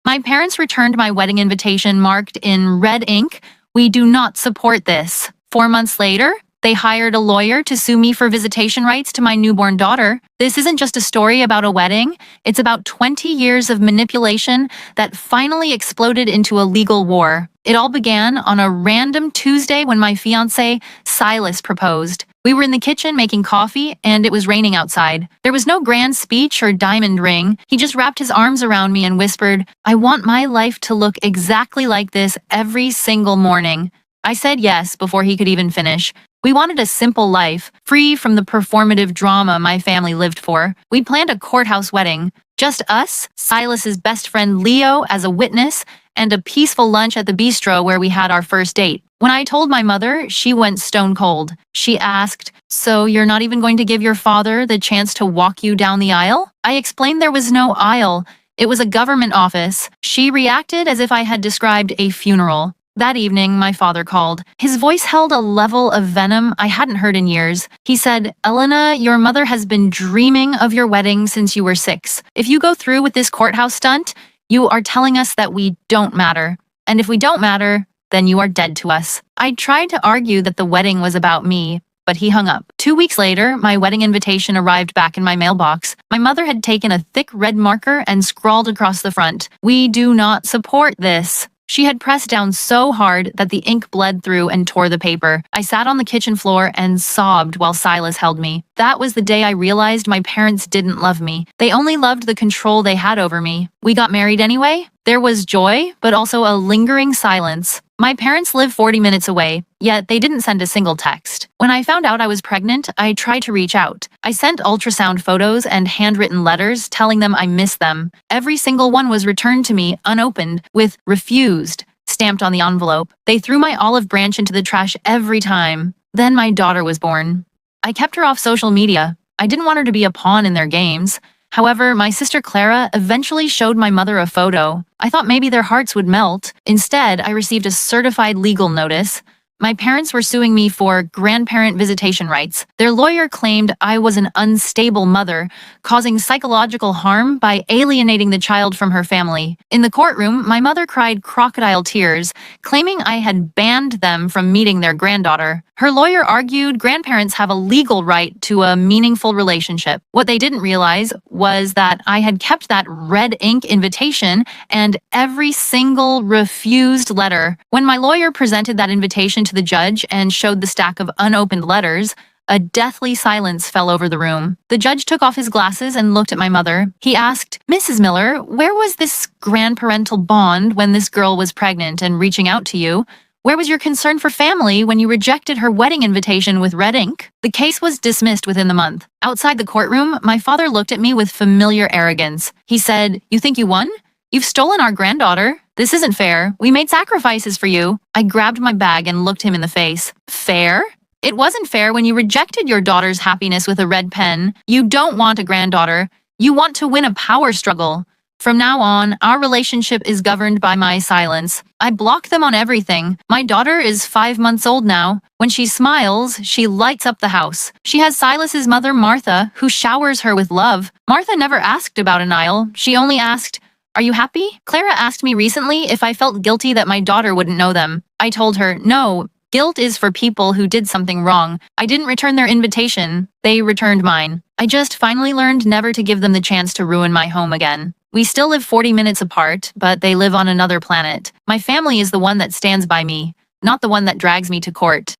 My parents returned my wedding invitation marked in red ink. We do not support this. 4 months later, they hired a lawyer to sue me for visitation rights to my newborn daughter. This isn't just a story about a wedding, it's about 20 years of manipulation that finally exploded into a legal war. It all began on a random Tuesday when my fiancé, Silas, proposed. We were in the kitchen making coffee, and it was raining outside. There was no grand speech or diamond ring. He just wrapped his arms around me and whispered, "I want my life to look exactly like this every single morning." I said yes before he could even finish. We wanted a simple life, free from the performative drama my family lived for. We planned a courthouse wedding. Just us, Silas's best friend Leo as a witness, and a peaceful lunch at the bistro where we had our first date. When I told my mother, she went stone cold. She asked, "So you're not even going to give your father the chance to walk you down the aisle?" I explained there was no aisle. It was a government office. She reacted as if I had described a funeral. That evening, my father called. His voice held a level of venom I hadn't heard in years. He said, "Elena, your mother has been dreaming of your wedding since you were 6. If you go through with this courthouse stunt, you are telling us that we don't matter. And if we don't matter, then you are dead to us." I tried to argue that the wedding was about me, but he hung up. 2 weeks later, my wedding invitation arrived back in my mailbox. My mother had taken a thick red marker and scrawled across the front, "We do not support this." She had pressed down so hard that the ink bled through and tore the paper. I sat on the kitchen floor and sobbed while Silas held me. That was the day I realized my parents didn't love me. They only loved the control they had over me. We got married anyway. There was joy, but also a lingering silence. My parents live 40 minutes away, yet they didn't send a single text. When I found out I was pregnant, I tried to reach out. I sent ultrasound photos and handwritten letters telling them I missed them. Every single one was returned to me unopened, with "refused" stamped on the envelope. They threw my olive branch into the trash every time. Then my daughter was born. I kept her off social media. I didn't want her to be a pawn in their games. However, my sister Clara eventually showed my mother a photo. I thought maybe their hearts would melt. Instead, I received a certified legal notice. My parents were suing me for grandparent visitation rights. Their lawyer claimed I was an unstable mother, causing psychological harm by alienating the child from her family. In the courtroom, my mother cried crocodile tears, claiming I had banned them from meeting their granddaughter. Her lawyer argued grandparents have a legal right to a meaningful relationship. What they didn't realize was that I had kept that red ink invitation and every single refused letter. When my lawyer presented that invitation to the judge and showed the stack of unopened letters, a deathly silence fell over the room. The judge took off his glasses and looked at my mother. He asked, "Mrs. Miller, where was this grandparental bond when this girl was pregnant and reaching out to you? Where was your concern for family when you rejected her wedding invitation with red ink?" The case was dismissed within the month. Outside the courtroom, my father looked at me with familiar arrogance. He said, "You think you won? You've stolen our granddaughter. This isn't fair. We made sacrifices for you." I grabbed my bag and looked him in the face. "Fair? It wasn't fair when you rejected your daughter's happiness with a red pen. You don't want a granddaughter. You want to win a power struggle. From now on, our relationship is governed by my silence. I block them on everything. My daughter is 5 months old now. When she smiles, she lights up the house. She has Silas's mother, Martha, who showers her with love. Martha never asked about an aisle. She only asked, "Are you happy?" Clara asked me recently if I felt guilty that my daughter wouldn't know them. I told her, "No, guilt is for people who did something wrong. I didn't return their invitation. They returned mine. I just finally learned never to give them the chance to ruin my home again." We still live 40 minutes apart, but they live on another planet. My family is the one that stands by me, not the one that drags me to court.